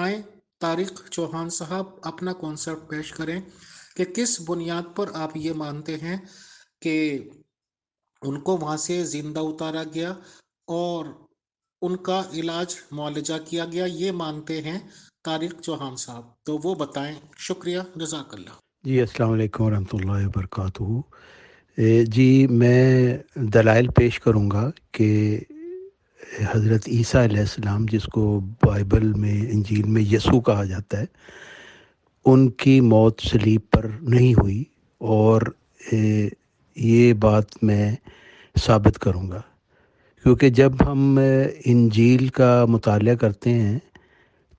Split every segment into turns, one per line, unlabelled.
بتائیں طارق چوہان صاحب، اپنا کانسیپٹ پیش کریں کہ کس بنیاد پر آپ یہ مانتے ہیں کہ ان کو وہاں سے زندہ اتارا گیا اور ان کا علاج معالجہ کیا گیا، یہ مانتے ہیں طارق چوہان صاحب، تو وہ بتائیں۔ شکریہ، جزاک اللہ۔
جی السلام علیکم ورحمۃ اللہ وبرکاتہ۔ جی میں دلائل پیش کروں گا کہ حضرت عیسیٰ علیہ السلام، جس کو بائبل میں انجیل میں یسوع کہا جاتا ہے، ان کی موت صلیب پر نہیں ہوئی، اور یہ بات میں ثابت کروں گا، کیونکہ جب ہم انجیل کا مطالعہ کرتے ہیں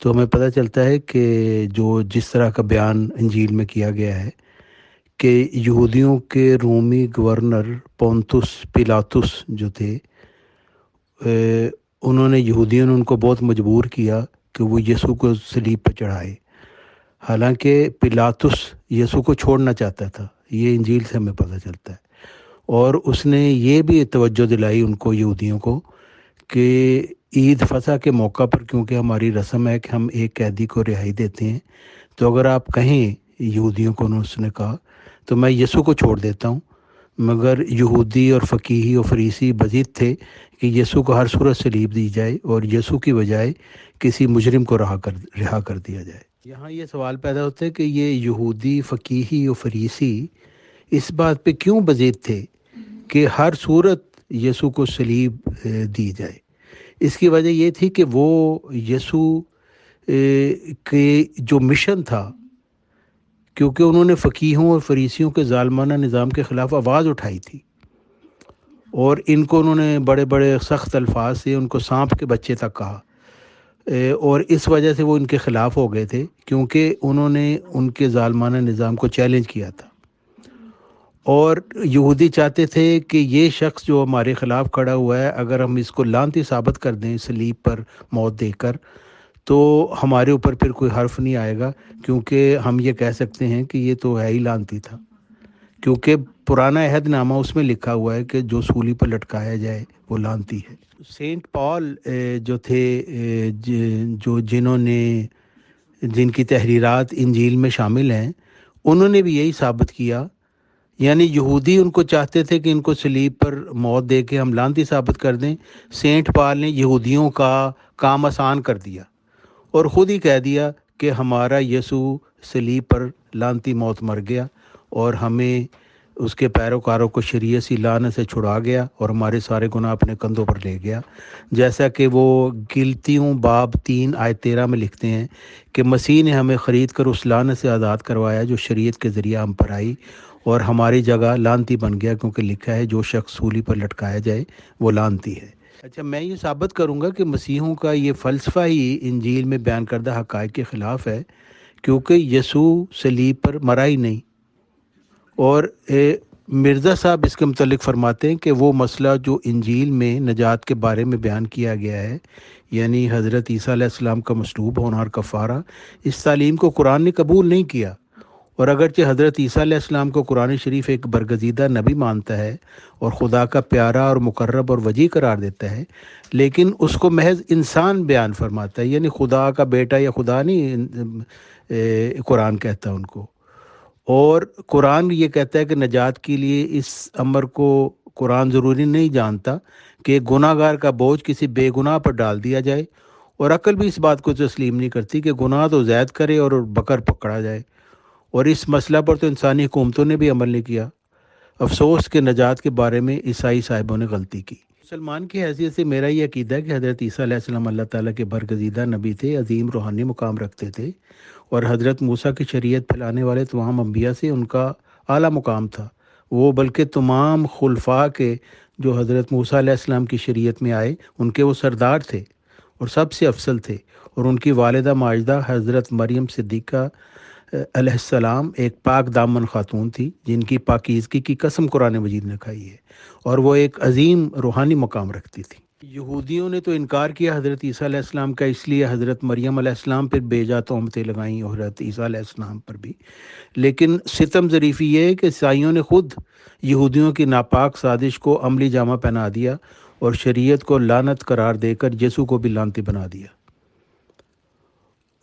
تو ہمیں پتہ چلتا ہے کہ جس طرح کا بیان انجیل میں کیا گیا ہے کہ یہودیوں کے رومی گورنر پونتس پیلاطس جو تھے، انہوں نے یہودیوں نے ان کو بہت مجبور کیا کہ وہ یسوع کو صلیب پہ چڑھائے، حالانکہ پیلاطس یسوع کو چھوڑنا چاہتا تھا۔ یہ انجیل سے ہمیں پتہ چلتا ہے، اور اس نے یہ بھی توجہ دلائی ان کو، یہودیوں کو، کہ عید فصح کے موقع پر، کیونکہ ہماری رسم ہے کہ ہم ایک قیدی کو رہائی دیتے ہیں، تو اگر آپ کہیں یہودیوں کو، اس نے کہا، تو میں یسوع کو چھوڑ دیتا ہوں، مگر یہودی اور فقیہی اور فریسی بضد تھے کہ یسوع کو ہر صورت صلیب دی جائے اور یسوع کی بجائے کسی مجرم کو رہا کر دیا جائے۔ یہاں یہ سوال پیدا ہوتا ہے کہ یہ یہودی فقیہی اور فریسی اس بات پہ کیوں بضد تھے کہ ہر صورت یسوع کو صلیب دی جائے؟ اس کی وجہ یہ تھی کہ وہ یسوع کے جو مشن تھا، کیونکہ انہوں نے فقیہوں اور فریسیوں کے ظالمانہ نظام کے خلاف آواز اٹھائی تھی، اور ان کو انہوں نے بڑے بڑے سخت الفاظ سے ان کو سانپ کے بچے تک کہا، اور اس وجہ سے وہ ان کے خلاف ہو گئے تھے، کیونکہ انہوں نے ان کے ظالمانہ نظام کو چیلنج کیا تھا، اور یہودی چاہتے تھے کہ یہ شخص جو ہمارے خلاف کھڑا ہوا ہے، اگر ہم اس کو لعنتی ثابت کر دیں صلیب پر موت دے کر، تو ہمارے اوپر پھر کوئی حرف نہیں آئے گا، کیونکہ ہم یہ کہہ سکتے ہیں کہ یہ تو ہے ہی لعنتی تھا، کیونکہ پرانا عہد نامہ اس میں لکھا ہوا ہے کہ جو سولی پر لٹکایا جائے وہ لعنتی ہے۔ سینٹ پال جو تھے، جن کی تحریرات انجیل میں شامل ہیں، انہوں نے بھی یہی ثابت کیا، یعنی یہودی ان کو چاہتے تھے کہ ان کو صلیب پر موت دے کے ہم لعنتی ثابت کر دیں۔ سینٹ پال نے یہودیوں کا کام آسان کر دیا اور خود ہی کہہ دیا کہ ہمارا یسوع صلیب پر لعنتی موت مر گیا، اور ہمیں اس کے پیروکاروں کو شریعت سی لعنت سے چھڑا گیا اور ہمارے سارے گناہ اپنے کندھوں پر لے گیا، جیسا کہ وہ گلتیوں باب 3 آیت 13 میں لکھتے ہیں کہ مسیح نے ہمیں خرید کر اس لعنت سے آزاد کروایا جو شریعت کے ذریعہ ہم پر آئی، اور ہماری جگہ لعنتی بن گیا، کیونکہ لکھا ہے جو شخص سولی پر لٹکایا جائے وہ لعنتی ہے۔ اچھا، میں یہ ثابت کروں گا کہ مسیحوں کا یہ فلسفہ ہی انجیل میں بیان کردہ حقائق کے خلاف ہے، کیونکہ یسوع صلیب پر مرا ہی نہیں، اور مرزا صاحب اس کے متعلق فرماتے ہیں کہ وہ مسئلہ جو انجیل میں نجات کے بارے میں بیان کیا گیا ہے، یعنی حضرت عیسیٰ علیہ السلام کا مصلوب ہونا اور کفارہ، اس تعلیم کو قرآن نے قبول نہیں کیا، اور اگرچہ حضرت عیسیٰ علیہ السلام کو قرآن شریف ایک برگزیدہ نبی مانتا ہے اور خدا کا پیارا اور مقرب اور وجیح قرار دیتا ہے، لیکن اس کو محض انسان بیان فرماتا ہے، یعنی خدا کا بیٹا یا خدا نہیں قرآن کہتا ان کو۔ اور قرآن یہ کہتا ہے کہ نجات کے لیے اس امر کو قرآن ضروری نہیں جانتا کہ گناہ گار کا بوجھ کسی بے گناہ پر ڈال دیا جائے، اور عقل بھی اس بات کو تسلیم نہیں کرتی کہ گناہ تو زائد کرے اور بکر پکڑا جائے، اور اس مسئلہ پر تو انسانی حکومتوں نے بھی عمل نہیں کیا۔ افسوس کہ نجات کے بارے میں عیسائی صاحبوں نے غلطی کی۔ مسلمان کی حیثیت سے میرا یہ عقیدہ ہے کہ حضرت عیسیٰ علیہ السلام اللہ تعالیٰ کے برگزیدہ نبی تھے، عظیم روحانی مقام رکھتے تھے، اور حضرت موسیٰ کی شریعت پھیلانے والے تمام انبیاء سے ان کا اعلیٰ مقام تھا۔ وہ بلکہ تمام خلفاء کے جو حضرت موسیٰ علیہ السلام کی شریعت میں آئے، ان کے وہ سردار تھے اور سب سے افضل تھے، اور ان کی والدہ ماجدہ حضرت مریم صدیقہ علیہ السلام ایک پاک دامن خاتون تھی، جن کی پاکیزگی کی قسم قرآن مجید نے کھائی ہے، اور وہ ایک عظیم روحانی مقام رکھتی تھی۔ یہودیوں نے تو انکار کیا حضرت عیسیٰ علیہ السلام کا، اس لیے حضرت مریم علیہ السلام پر بے جا تہمتیں لگائیں اور حضرت عیسیٰ علیہ السلام پر بھی، لیکن ستم ظریفی یہ ہے کہ عیسائیوں نے خود یہودیوں کی ناپاک سازش کو عملی جامہ پہنا دیا اور شریعت کو لعنت قرار دے کر یسوع کو بھی لعنتی بنا دیا۔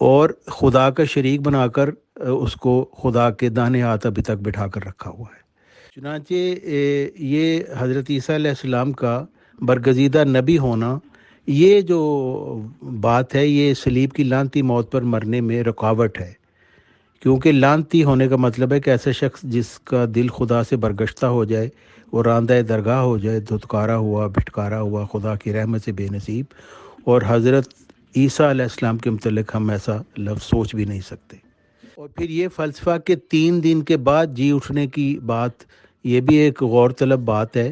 اور خدا کا شریک بنا کر اس کو خدا کے داہنے ہاتھ ابھی تک بٹھا کر رکھا ہوا ہے۔ چنانچہ یہ حضرت عیسیٰ علیہ السلام کا برگزیدہ نبی ہونا، یہ جو بات ہے، یہ صلیب کی لعنتی موت پر مرنے میں رکاوٹ ہے، کیونکہ لعنتی ہونے کا مطلب ہے کہ ایسا شخص جس کا دل خدا سے برگشتہ ہو جائے، وہ راندہ درگاہ ہو جائے، دھتکارا ہوا، بھٹکارا ہوا، خدا کی رحمت سے بے نصیب۔ اور حضرت عیسیٰ علیہ السلام کے متعلق ہم ایسا لفظ سوچ بھی نہیں سکتے۔ اور پھر یہ فلسفہ کہ 3 دن کے بعد جی اٹھنے کی بات، یہ بھی ایک غور طلب بات ہے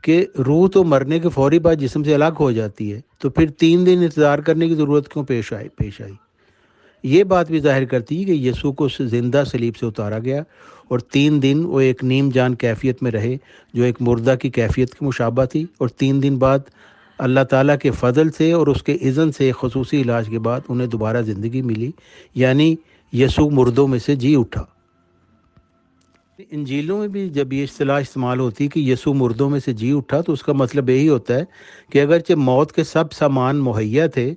کہ روح تو مرنے کے فوری بعد جسم سے الگ ہو جاتی ہے، تو پھر 3 دن انتظار کرنے کی ضرورت کیوں پیش آئی؟ یہ بات بھی ظاہر کرتی ہے کہ یسوع کو زندہ صلیب سے اتارا گیا اور 3 دن وہ ایک نیم جان کیفیت میں رہے، جو ایک مردہ کی کیفیت کی مشابہ تھی، اور 3 دن بعد اللہ تعالیٰ کے فضل سے اور اس کے اذن سے خصوصی علاج کے بعد انہیں دوبارہ زندگی ملی، یعنی یسوع مردوں میں سے جی اٹھا۔ انجیلوں میں بھی جب یہ اصطلاح استعمال ہوتی ہے کہ یسوع مردوں میں سے جی اٹھا، تو اس کا مطلب یہی ہوتا ہے کہ اگرچہ موت کے سب سامان مہیا تھے،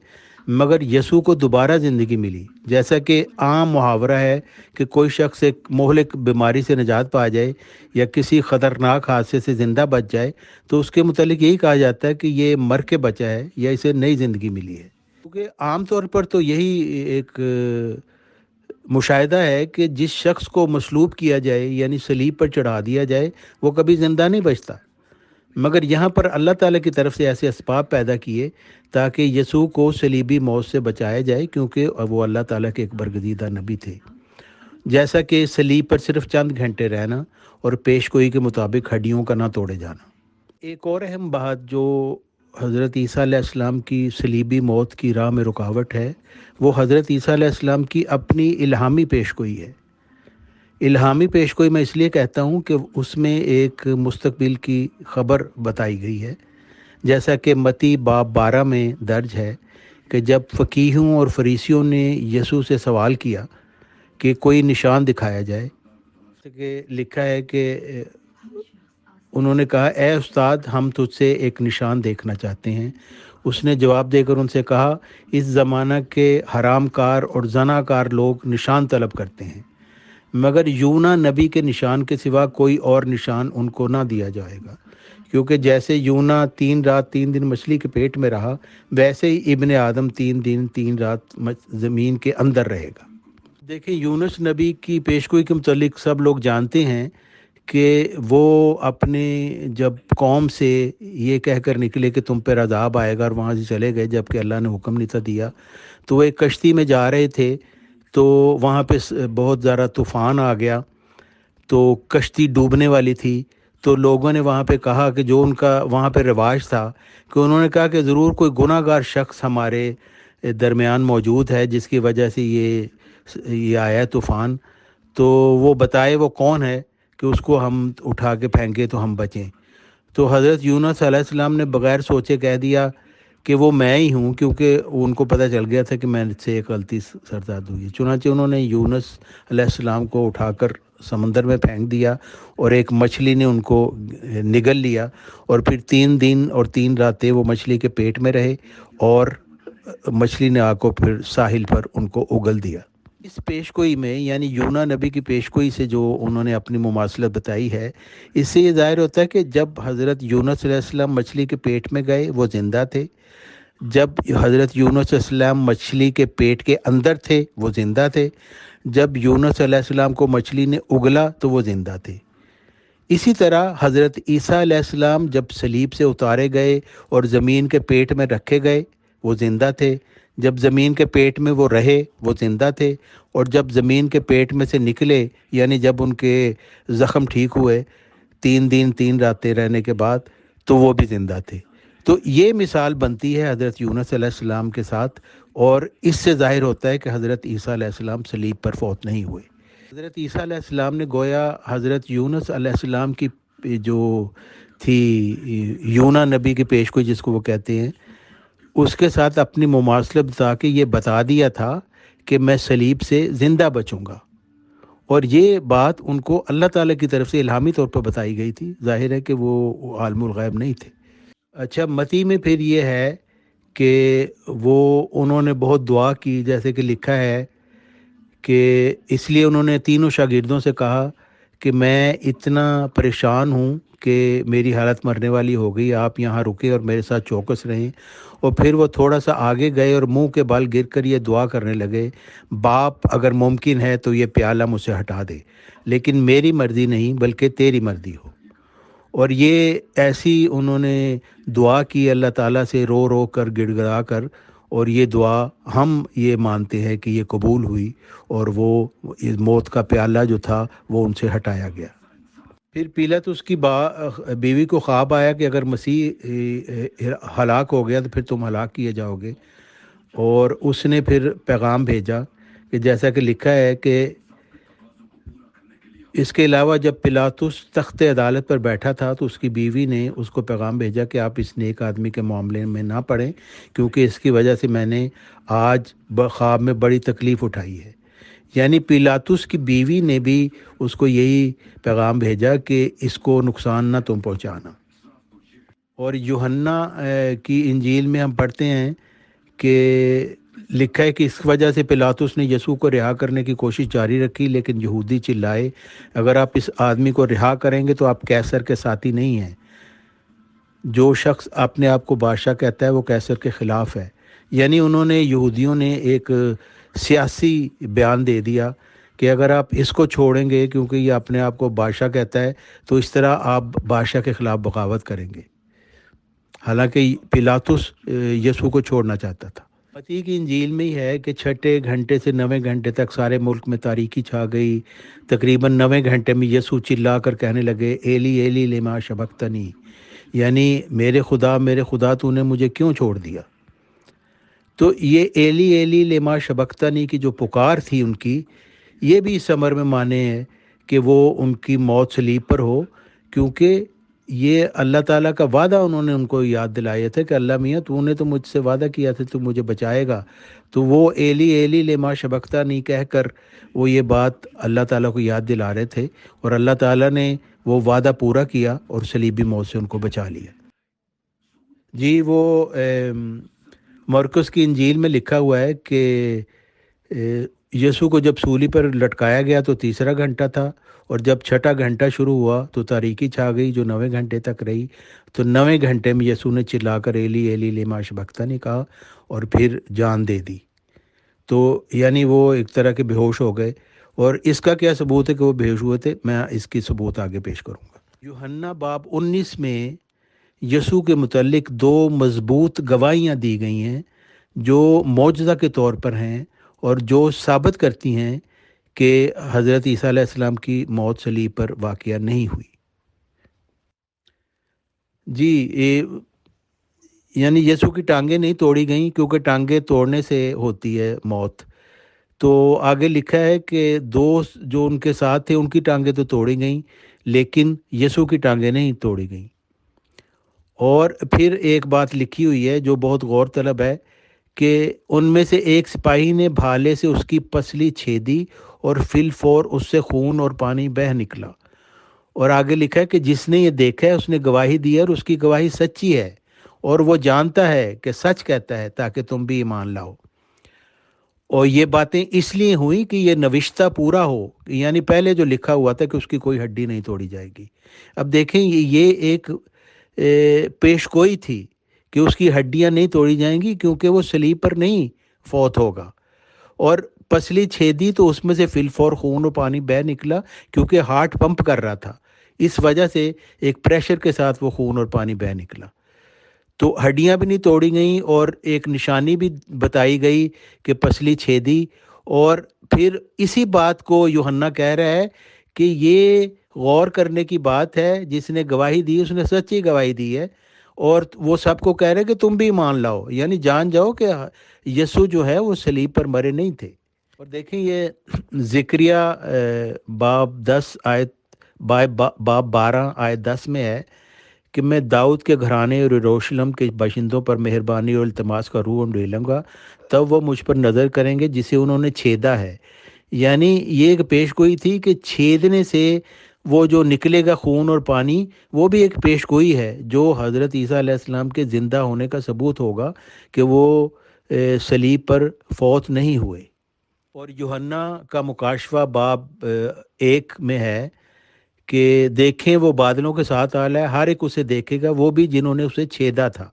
مگر یسوع کو دوبارہ زندگی ملی۔ جیسا کہ عام محاورہ ہے کہ کوئی شخص ایک مہلک بیماری سے نجات پا جائے یا کسی خطرناک حادثے سے زندہ بچ جائے، تو اس کے متعلق یہی کہا جاتا ہے کہ یہ مر کے بچا ہے یا اسے نئی زندگی ملی ہے۔ کیونکہ عام طور پر تو یہی ایک مشاہدہ ہے کہ جس شخص کو مصلوب کیا جائے، یعنی صلیب پر چڑھا دیا جائے، وہ کبھی زندہ نہیں بچتا، مگر یہاں پر اللہ تعالیٰ کی طرف سے ایسے اسباب پیدا کیے تاکہ یسوع کو صلیبی موت سے بچایا جائے، کیونکہ وہ اللہ تعالیٰ کے ایک برگزیدہ نبی تھے۔ جیسا کہ صلیب پر صرف چند گھنٹے رہنا اور پیش گوئی کے مطابق ہڈیوں کا نہ توڑے جانا۔ ایک اور اہم بات جو حضرت عیسیٰ علیہ السلام کی صلیبی موت کی راہ میں رکاوٹ ہے، وہ حضرت عیسیٰ علیہ السلام کی اپنی الہامی پیش گوئی ہے۔ الہامی پیش گوئی میں اس لیے کہتا ہوں کہ اس میں ایک مستقبل کی خبر بتائی گئی ہے، جیسا کہ متی باب 12 میں درج ہے کہ جب فقیہوں اور فریسیوں نے یسوع سے سوال کیا کہ کوئی نشان دکھایا جائے، کہ لکھا ہے کہ انہوں نے کہا، اے استاد، ہم تجھ سے ایک نشان دیکھنا چاہتے ہیں۔ اس نے جواب دے کر ان سے کہا، اس زمانہ کے حرام کار اور زنا کار لوگ نشان طلب کرتے ہیں، مگر یونا نبی کے نشان کے سوا کوئی اور نشان ان کو نہ دیا جائے گا، کیونکہ جیسے یونا 3 رات 3 دن مچھلی کے پیٹ میں رہا، ویسے ہی ابن آدم 3 دن 3 رات زمین کے اندر رہے گا۔ دیکھیں، یونس نبی کی پیشگوئی کے متعلق سب لوگ جانتے ہیں کہ وہ اپنے جب قوم سے یہ کہہ کر نکلے کہ تم پر عذاب آئے گا، اور وہاں سے چلے گئے جب کہ اللہ نے حکم نہیں تھا دیا، تو وہ ایک کشتی میں جا رہے تھے، تو وہاں پہ بہت زیادہ طوفان آ گیا، تو کشتی ڈوبنے والی تھی۔ تو لوگوں نے وہاں پہ کہا کہ جو ان کا وہاں پہ رواج تھا، کہ انہوں نے کہا کہ ضرور کوئی گناہ گار شخص ہمارے درمیان موجود ہے جس کی وجہ سے یہ آیا طوفان، تو وہ بتائے وہ کون ہے کہ اس کو ہم اٹھا کے پھینکے تو ہم بچیں۔ تو حضرت یونس علیہ السلام نے بغیر سوچے کہہ دیا کہ وہ میں ہی ہوں، کیونکہ ان کو پتہ چل گیا تھا کہ میں سے ایک غلطی سرزاد ہوئی ہے۔ چنانچہ انہوں نے یونس علیہ السلام کو اٹھا کر سمندر میں پھینک دیا، اور ایک مچھلی نے ان کو نگل لیا، اور پھر 3 دن اور 3 راتیں وہ مچھلی کے پیٹ میں رہے، اور مچھلی نے آ کو پھر ساحل پر ان کو اگل دیا۔ اس پیشگوئی میں، یعنی یونا نبی کی پیشگوئی سے جو انہوں نے اپنی مماثلت بتائی ہے، اس سے یہ ظاہر ہوتا ہے کہ جب حضرت یونس علیہ السلام مچھلی کے پیٹ میں گئے وہ زندہ تھے، جب حضرت یونس علیہ السلام مچھلی کے پیٹ کے اندر تھے وہ زندہ تھے، جب یونس علیہ السلام کو مچھلی نے اگلا تو وہ زندہ تھے۔ اسی طرح حضرت عیسیٰ علیہ السلام جب صلیب سے اتارے گئے اور زمین کے پیٹ میں رکھے گئے وہ زندہ تھے، جب زمین کے پیٹ میں وہ رہے وہ زندہ تھے، اور جب زمین کے پیٹ میں سے نکلے، یعنی جب ان کے زخم ٹھیک ہوئے 3 دن 3 راتیں رہنے کے بعد، تو وہ بھی زندہ تھے۔ تو یہ مثال بنتی ہے حضرت یونس علیہ السلام کے ساتھ، اور اس سے ظاہر ہوتا ہے کہ حضرت عیسیٰ علیہ السلام صلیب پر فوت نہیں ہوئے۔ حضرت عیسیٰ علیہ السلام نے گویا حضرت یونس علیہ السلام کی جو تھی یونا نبی کی پیشگوئی جس کو وہ کہتے ہیں، اس کے ساتھ اپنی مماثلت بتا کے یہ بتا دیا تھا کہ میں صلیب سے زندہ بچوں گا، اور یہ بات ان کو اللہ تعالیٰ کی طرف سے الہامی طور پر بتائی گئی تھی۔ ظاہر ہے کہ وہ عالم الغیب نہیں تھے۔ اچھا، متی میں پھر یہ ہے کہ انہوں نے بہت دعا کی، جیسے کہ لکھا ہے کہ اس لیے انہوں نے تینوں شاگردوں سے کہا کہ میں اتنا پریشان ہوں کہ میری حالت مرنے والی ہو گئی، آپ یہاں رکے اور میرے ساتھ چوکس رہیں۔ اور پھر وہ تھوڑا سا آگے گئے اور منہ کے بال گر کر یہ دعا کرنے لگے، باپ اگر ممکن ہے تو یہ پیالہ مجھ سے ہٹا دے، لیکن میری مرضی نہیں بلکہ تیری مرضی ہو۔ اور یہ ایسی انہوں نے دعا کی اللہ تعالیٰ سے، رو رو کر، گڑ گڑا کر، اور یہ دعا ہم یہ مانتے ہیں کہ یہ قبول ہوئی، اور وہ موت کا پیالہ جو تھا وہ ان سے ہٹایا گیا۔ پھر پیلاطس کی بیوی کو خواب آیا کہ اگر مسیح ہلاک ہو گیا تو پھر تم ہلاک کیے جاؤ گے، اور اس نے پھر پیغام بھیجا کہ جیسا کہ لکھا ہے کہ اس کے علاوہ جب پیلاطس تخت عدالت پر بیٹھا تھا تو اس کی بیوی نے اس کو پیغام بھیجا کہ آپ اس نیک آدمی کے معاملے میں نہ پڑیں، کیونکہ اس کی وجہ سے میں نے آج خواب میں بڑی تکلیف اٹھائی ہے۔ یعنی پیلاطس کی بیوی نے بھی اس کو یہی پیغام بھیجا کہ اس کو نقصان نہ تم پہنچانا۔ اور یوحنا کی انجیل میں ہم پڑھتے ہیں کہ لکھا ہے کہ اس وجہ سے پیلاطس نے یسوع کو رہا کرنے کی کوشش جاری رکھی، لیکن یہودی چلائے، اگر آپ اس آدمی کو رہا کریں گے تو آپ قیصر کے ساتھی نہیں ہیں۔ جو شخص اپنے آپ کو بادشاہ کہتا ہے وہ قیصر کے خلاف ہے۔ یعنی یہودیوں نے ایک سیاسی بیان دے دیا کہ اگر آپ اس کو چھوڑیں گے کیونکہ یہ اپنے آپ کو بادشاہ کہتا ہے تو اس طرح آپ بادشاہ کے خلاف بغاوت کریں گے، حالانکہ پیلاطس یسوع کو چھوڑنا چاہتا تھا۔ متی کی انجیل میں ہی ہے کہ 6 گھنٹے سے 9 گھنٹے تک سارے ملک میں تاریکی چھا گئی۔ تقریباً 9 گھنٹے میں یسوع چلا کر کہنے لگے، ایلی ایلی لما شبقتنی، یعنی میرے خدا تو نے مجھے کیوں چھوڑ دیا۔ تو یہ ایلی ایلی لما شبقتنی کی جو پکار تھی ان کی، یہ بھی اس امر میں مانے ہے کہ وہ ان کی موت صلیب پر ہو، کیونکہ یہ اللہ تعالیٰ کا وعدہ انہوں نے ان کو یاد دلایا تھا کہ اللہ میاں تو نے تو مجھ سے وعدہ کیا تھا تو مجھے بچائے گا۔ تو وہ ایلی ایلی لما شبقتنی کہہ کر وہ یہ بات اللہ تعالیٰ کو یاد دلا رہے تھے، اور اللہ تعالیٰ نے وہ وعدہ پورا کیا اور صلیبی موت سے ان کو بچا لیا۔ جی، وہ مرکس کی انجیل میں لکھا ہوا ہے کہ یسوع کو جب سولی پر لٹکایا گیا تو 3 گھنٹہ تھا، اور جب 6 گھنٹہ شروع ہوا تو تاریکی چھا گئی جو 9 گھنٹے تک رہی۔ تو 9 گھنٹے میں یسوع نے چلا کر ایلی ایلی لما شبقتنی کہا اور پھر جان دے دی۔ تو یعنی وہ ایک طرح کے بے ہوش ہو گئے، اور اس کا کیا ثبوت ہے کہ وہ بے ہوش ہوئے تھے، میں اس کی ثبوت آگے پیش کروں گا۔ یوحنا باب 19 میں یسوع کے متعلق 2 مضبوط گواہیاں دی گئی ہیں جو معجزہ کے طور پر ہیں، اور جو ثابت کرتی ہیں کہ حضرت عیسیٰ علیہ السلام کی موت صلیب پر واقعہ نہیں ہوئی۔ جی، یعنی یسوع کی ٹانگیں نہیں توڑی گئیں، کیونکہ ٹانگیں توڑنے سے ہوتی ہے موت۔ تو آگے لکھا ہے کہ 2 جو ان کے ساتھ تھے ان کی ٹانگیں تو توڑی گئیں، لیکن یسوع کی ٹانگیں نہیں توڑی گئیں۔ اور پھر ایک بات لکھی ہوئی ہے جو بہت غور طلب ہے کہ ان میں سے ایک سپاہی نے بھالے سے اس کی پسلی چھیدی اور فی الفور اس سے خون اور پانی بہہ نکلا۔ اور آگے لکھا ہے کہ جس نے یہ دیکھا ہے اس نے گواہی دی ہے، اور اس کی گواہی سچی ہے، اور وہ جانتا ہے کہ سچ کہتا ہے تاکہ تم بھی ایمان لاؤ۔ اور یہ باتیں اس لیے ہوئیں کہ یہ نوشتہ پورا ہو، یعنی پہلے جو لکھا ہوا تھا کہ اس کی کوئی ہڈی نہیں توڑی جائے گی۔ اب دیکھیں یہ ایک پیش گوئی تھی کہ اس کی ہڈیاں نہیں توڑی جائیں گی کیونکہ وہ صلیب پر نہیں فوت ہوگا، اور پسلی چھیدی تو اس میں سے فی الفور خون و پانی بہہ نکلا، کیونکہ ہارٹ پمپ کر رہا تھا، اس وجہ سے ایک پریشر کے ساتھ وہ خون اور پانی بہہ نکلا۔ تو ہڈیاں بھی نہیں توڑی گئیں، اور ایک نشانی بھی بتائی گئی کہ پسلی چھیدی۔ اور پھر اسی بات کو یوحنا کہہ رہا ہے کہ یہ غور کرنے کی بات ہے، جس نے گواہی دی اس نے سچی گواہی دی ہے، اور وہ سب کو کہہ رہے کہ تم بھی مان لاؤ، یعنی جان جاؤ کہ یسوع جو ہے وہ صلیب پر مرے نہیں تھے۔ اور دیکھیں یہ زکریا باب 12 آیت 10 میں ہے کہ میں داؤد کے گھرانے اور یروشلم کے باشندوں پر مہربانی اور التماس کا روح ڈالوں گا، تب وہ مجھ پر نظر کریں گے جسے انہوں نے چھیدا ہے۔ یعنی یہ ایک پیش گوئی تھی کہ چھیدنے سے وہ جو نکلے گا خون اور پانی، وہ بھی ایک پیش گوئی ہے جو حضرت عیسیٰ علیہ السلام کے زندہ ہونے کا ثبوت ہوگا کہ وہ صلیب پر فوت نہیں ہوئے۔ اور یوحنا کا مکاشفہ باب 1 میں ہے کہ دیکھیں وہ بادلوں کے ساتھ آ رہا ہے، ہر ایک اسے دیکھے گا، وہ بھی جنہوں نے اسے چھیدا تھا۔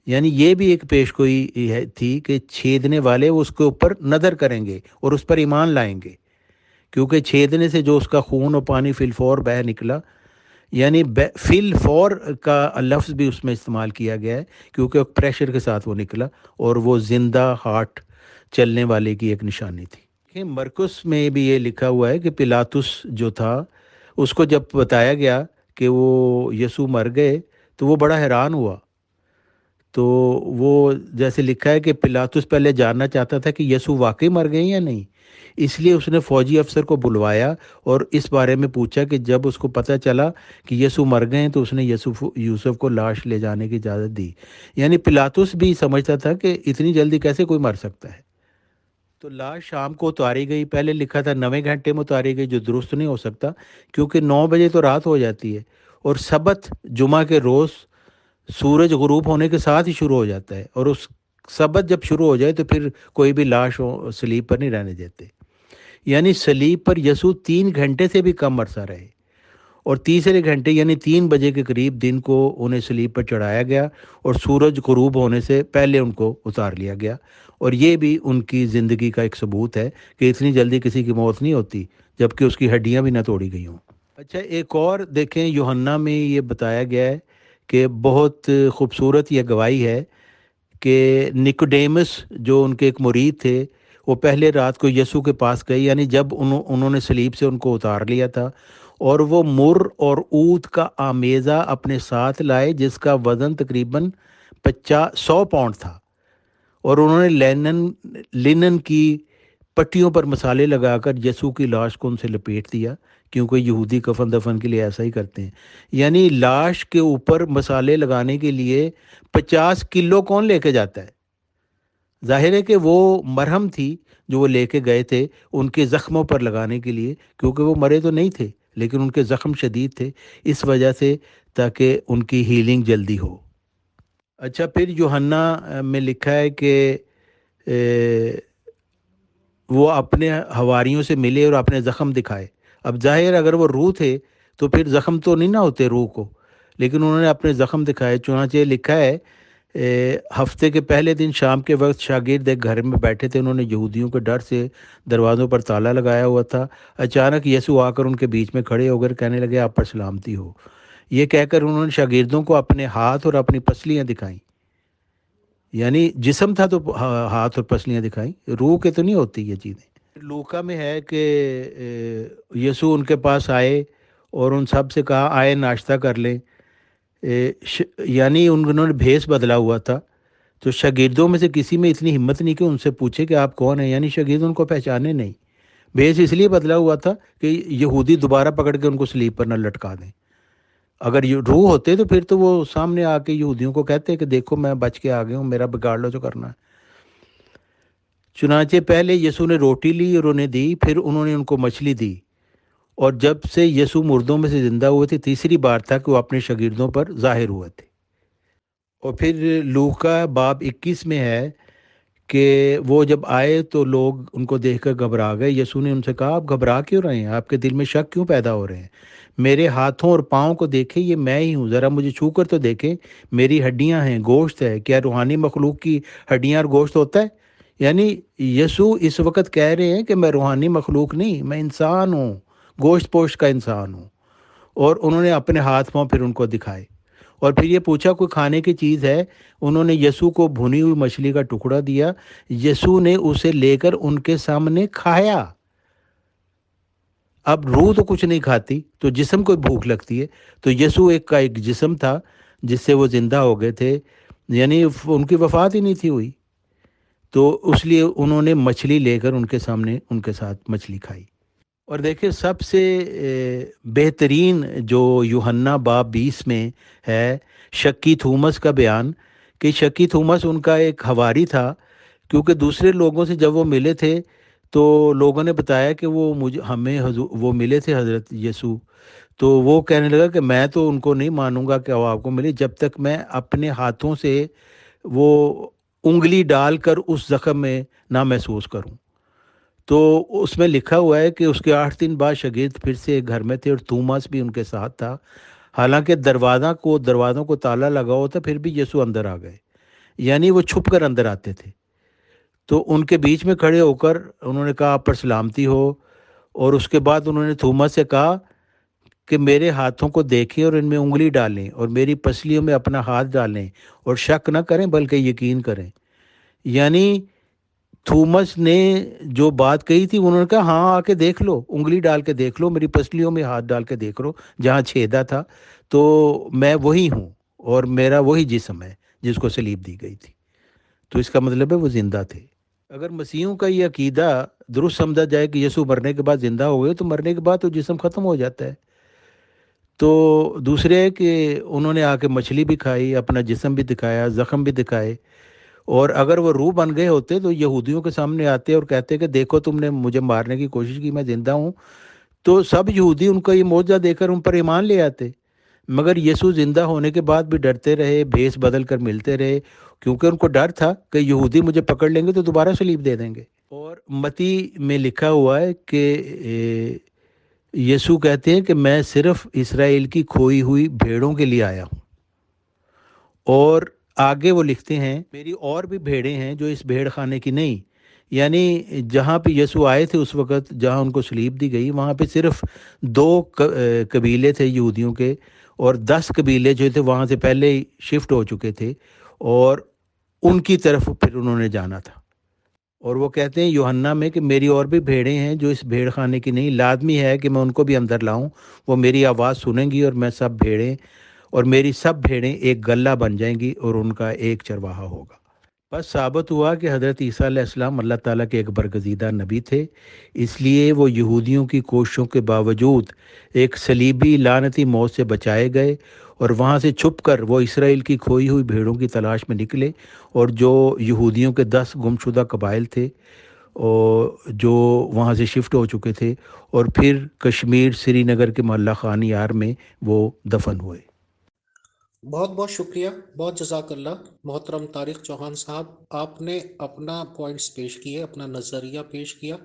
یعنی یہ بھی ایک پیش گوئی تھی کہ چھیدنے والے اس کے اوپر نظر کریں گے اور اس پر ایمان لائیں گے، کیونکہ چھیدنے سے جو اس کا خون اور پانی فی الفور بہہ نکلا، یعنی فی الفور کا لفظ بھی اس میں استعمال کیا گیا ہے کیونکہ پریشر کے ساتھ وہ نکلا اور وہ زندہ ہارٹ چلنے والے کی ایک نشانی تھی۔ مرکس میں بھی یہ لکھا ہوا ہے کہ پلاطس جو تھا، اس کو جب بتایا گیا کہ وہ یسوع مر گئے تو وہ بڑا حیران ہوا۔ تو وہ جیسے لکھا ہے کہ پلاطس پہلے جاننا چاہتا تھا کہ یسوع واقعی مر گئے یا نہیں، اس لیے اس نے فوجی افسر کو بلوایا اور اس بارے میں پوچھا کہ جب اس کو پتہ چلا کہ یسوع مر گئے تو اس نے یوسف کو لاش لے جانے کی اجازت دی۔ یعنی پلاطس بھی سمجھتا تھا کہ اتنی جلدی کیسے کوئی مر سکتا ہے۔ تو لاش شام کو اتاری گئی، پہلے لکھا تھا 9 گھنٹے میں اتاری گئی، جو درست نہیں ہو سکتا کیونکہ 9 بجے تو رات ہو جاتی ہے، اور سبت جمعہ کے روز سورج غروب ہونے کے ساتھ ہی شروع ہو جاتا ہے، اور اس سبت جب شروع ہو جائے تو پھر کوئی بھی لاش صلیب پر نہیں رہنے دیتے۔ یعنی صلیب پر یسوع 3 گھنٹے سے بھی کم عرصہ رہے، اور تیسرے گھنٹے یعنی 3 بجے کے قریب دن کو انہیں صلیب پر چڑھایا گیا اور سورج غروب ہونے سے پہلے ان کو اتار لیا گیا۔ اور یہ بھی ان کی زندگی کا ایک ثبوت ہے کہ اتنی جلدی کسی کی موت نہیں ہوتی جبکہ اس کی ہڈیاں بھی نہ توڑی گئی ہوں۔ اچھا، ایک اور دیکھیں، یوحنا میں یہ بتایا گیا ہے کہ بہت خوبصورت یہ گواہی ہے کہ نکوڈیمس جو ان کے ایک مرید تھے، وہ پہلے رات کو یسوع کے پاس گئے، یعنی جب انہوں نے صلیب سے ان کو اتار لیا تھا، اور وہ مر اور عود کا آمیزہ اپنے ساتھ لائے جس کا وزن تقریباً 100 پاؤنڈ تھا، اور انہوں نے لینن کی پٹیوں پر مسالے لگا کر یسوع کی لاش کو ان سے لپیٹ دیا، کیونکہ یہودی کفن دفن کے لیے ایسا ہی کرتے ہیں۔ یعنی لاش کے اوپر مسالے لگانے کے لیے 50 کلو کون لے کے جاتا ہے؟ ظاہر ہے کہ وہ مرہم تھی جو وہ لے کے گئے تھے ان کے زخموں پر لگانے کے لیے، کیونکہ وہ مرے تو نہیں تھے لیکن ان کے زخم شدید تھے، اس وجہ سے تاکہ ان کی ہیلنگ جلدی ہو۔ اچھا، پھر یوحنا میں لکھا ہے کہ وہ اپنے حواریوں سے ملے اور اپنے زخم دکھائے۔ اب ظاہر اگر وہ روح تھے تو پھر زخم تو نہیں نہ ہوتے روح کو، لیکن انہوں نے اپنے زخم دکھائے۔ چنانچہ لکھا ہے ہفتے کے پہلے دن شام کے وقت شاگرد ایک گھر میں بیٹھے تھے، انہوں نے یہودیوں کے ڈر سے دروازوں پر تالا لگایا ہوا تھا۔ اچانک یسوع آ کر ان کے بیچ میں کھڑے ہو کر کہنے لگے، آپ پر سلامتی ہو۔ یہ کہہ کر انہوں نے شاگردوں کو اپنے ہاتھ اور اپنی پسلیاں دکھائیں۔ یعنی جسم تھا تو ہاتھ اور پسلیاں دکھائیں، روح کے تو نہیں ہوتی یہ چیزیں۔ لوکا میں ہے کہ یسوع ان کے پاس آئے اور ان سب سے کہا، آئے ناشتہ کر لیں۔ یعنی انہوں نے بھیس بدلا ہوا تھا، تو شاگردوں میں سے کسی میں اتنی ہمت نہیں کہ ان سے پوچھے کہ آپ کون ہیں، یعنی شاگرد ان کو پہچانے نہیں۔ بھیس اس لیے بدلا ہوا تھا کہ یہودی دوبارہ پکڑ کے ان کو صلیب پر نہ لٹکا دیں۔ اگر یہ روح ہوتے تو پھر تو وہ سامنے آ کے یہودیوں کو کہتے کہ دیکھو میں بچ کے آ گیا ہوں، میرا بگاڑ لو جو کرنا ہے۔ چنانچہ پہلے یسوع نے روٹی لی اور انہیں دی، پھر انہوں نے ان کو مچھلی دی۔ اور جب سے یسوع مردوں میں سے زندہ ہوئے تھے، تیسری بار تھا کہ وہ اپنے شاگردوں پر ظاہر ہوئے تھے۔ اور پھر لوکا باب 21 میں ہے کہ وہ جب آئے تو لوگ ان کو دیکھ کر گھبرا گئے۔ یسوع نے ان سے کہا، آپ گھبرا کیوں رہے ہیں؟ آپ کے دل میں شک کیوں پیدا ہو رہے ہیں؟ میرے ہاتھوں اور پاؤں کو دیکھیں، یہ میں ہی ہوں، ذرا مجھے چھو کر تو دیکھیں، میری ہڈیاں ہیں، گوشت ہے۔ کیا روحانی مخلوق کی ہڈیاں اور گوشت ہوتا ہے؟ یعنی یسوع اس وقت کہہ رہے ہیں کہ میں روحانی مخلوق نہیں، میں انسان ہوں، گوشت پوشت کا انسان ہوں۔ اور انہوں نے اپنے ہاتھ پاؤں پھر ان کو دکھائے، اور پھر یہ پوچھا کوئی کھانے کی چیز ہے؟ انہوں نے یسوع کو بھنی ہوئی مچھلی کا ٹکڑا دیا، یسوع نے اسے لے کر ان کے سامنے کھایا۔ اب روح تو کچھ نہیں کھاتی، تو جسم کو بھوک لگتی ہے، تو یسوع ایک جسم تھا جس سے وہ زندہ ہو گئے تھے، یعنی ان کی وفات ہی نہیں تھی ہوئی، تو اس لیے انہوں نے مچھلی لے کر ان کے سامنے ان کے ساتھ مچھلی کھائی۔ اور دیکھیں سب سے بہترین جو یوحنا باب 20 میں ہے، شکی تھومس کا بیان، کہ شکی تھومس ان کا ایک حواری تھا، کیونکہ دوسرے لوگوں سے جب وہ ملے تھے تو لوگوں نے بتایا کہ وہ ہمیں وہ ملے تھے حضرت یسوع. تو وہ کہنے لگا کہ میں تو ان کو نہیں مانوں گا کہ وہ آپ کو ملے جب تک میں اپنے ہاتھوں سے وہ انگلی ڈال کر اس زخم میں نہ محسوس کروں. تو اس میں لکھا ہوا ہے کہ اس کے 8 دن بعد شاگرد پھر سے گھر میں تھے اور توماس بھی ان کے ساتھ تھا. حالانکہ دروازوں کو تالا لگا ہوا تھا، پھر بھی یسوع اندر آ گئے. یعنی وہ چھپ کر اندر آتے تھے. تو ان کے بیچ میں کھڑے ہو کر انہوں نے کہا آپ پر سلامتی ہو. اور اس کے بعد انہوں نے توماس سے کہا کہ میرے ہاتھوں کو دیکھیں اور ان میں انگلی ڈالیں اور میری پسلیوں میں اپنا ہاتھ ڈالیں اور شک نہ کریں بلکہ یقین کریں. یعنی تھومس نے جو بات کہی تھی انہوں نے کہا ہاں آ کے دیکھ لو، انگلی ڈال کے دیکھ لو، میری پسلیوں میں ہاتھ ڈال کے دیکھ لو جہاں چھیدا تھا، تو میں وہی ہوں اور میرا وہی جسم ہے جس کو صلیب دی گئی تھی. تو اس کا مطلب ہے وہ زندہ تھے. اگر مسیحوں کا یہ عقیدہ درست سمجھا جائے کہ یسوع مرنے کے بعد زندہ ہو گئے، تو مرنے کے بعد تو جسم ختم ہو جاتا ہے. تو دوسرے ہے کہ انہوں نے آ کے مچھلی بھی کھائی، اپنا جسم بھی دکھایا، زخم بھی دکھائے. اور اگر وہ روح بن گئے ہوتے تو یہودیوں کے سامنے آتے اور کہتے کہ دیکھو تم نے مجھے مارنے کی کوشش کی، میں زندہ ہوں، تو سب یہودی ان کا یہ معجزہ دے کر ان پر ایمان لے آتے. مگر یسوع زندہ ہونے کے بعد بھی ڈرتے رہے، بھیس بدل کر ملتے رہے، کیونکہ ان کو ڈر تھا کہ یہودی مجھے پکڑ لیں گے تو دوبارہ صلیب دے دیں گے. اور متی میں لکھا ہوا ہے کہ یسوع کہتے ہیں کہ میں صرف اسرائیل کی کھوئی ہوئی بھیڑوں کے لیے آیا ہوں. اور آگے وہ لکھتے ہیں میری اور بھی بھیڑیں ہیں جو اس بھیڑ خانے کی نہیں. یعنی جہاں پہ یسوع آئے تھے اس وقت جہاں ان کو صلیب دی گئی، وہاں پہ صرف 2 قبیلے تھے یہودیوں کے، اور 10 قبیلے جو تھے وہاں سے پہلے ہی شفٹ ہو چکے تھے اور ان کی طرف پھر انہوں نے جانا تھا. اور وہ کہتے ہیں یوحنا میں کہ میری اور بھی بھیڑیں ہیں جو اس بھیڑ خانے کی نہیں، لازمی ہے کہ میں ان کو بھی اندر لاؤں، وہ میری آواز سنیں گی اور میری سب بھیڑیں ایک گلہ بن جائیں گی اور ان کا ایک چرواہا ہوگا. بس ثابت ہوا کہ حضرت عیسیٰ علیہ السلام اللہ تعالیٰ کے ایک برگزیدہ نبی تھے. اس لیے وہ یہودیوں کی کوششوں کے باوجود ایک صلیبی لعنتی موت سے بچائے گئے اور وہاں سے چھپ کر وہ اسرائیل کی کھوئی ہوئی بھیڑوں کی تلاش میں نکلے. اور جو یہودیوں کے 10 گمشدہ قبائل تھے اور جو وہاں سے شفٹ ہو چکے تھے، اور پھر کشمیر سری نگر کے محلہ خان یار میں وہ دفن ہوئے.
بہت بہت شکریہ، بہت جزاک اللہ محترم طارق چوہان صاحب. آپ نے اپنا پوائنٹس پیش کیے، اپنا نظریہ پیش کیا.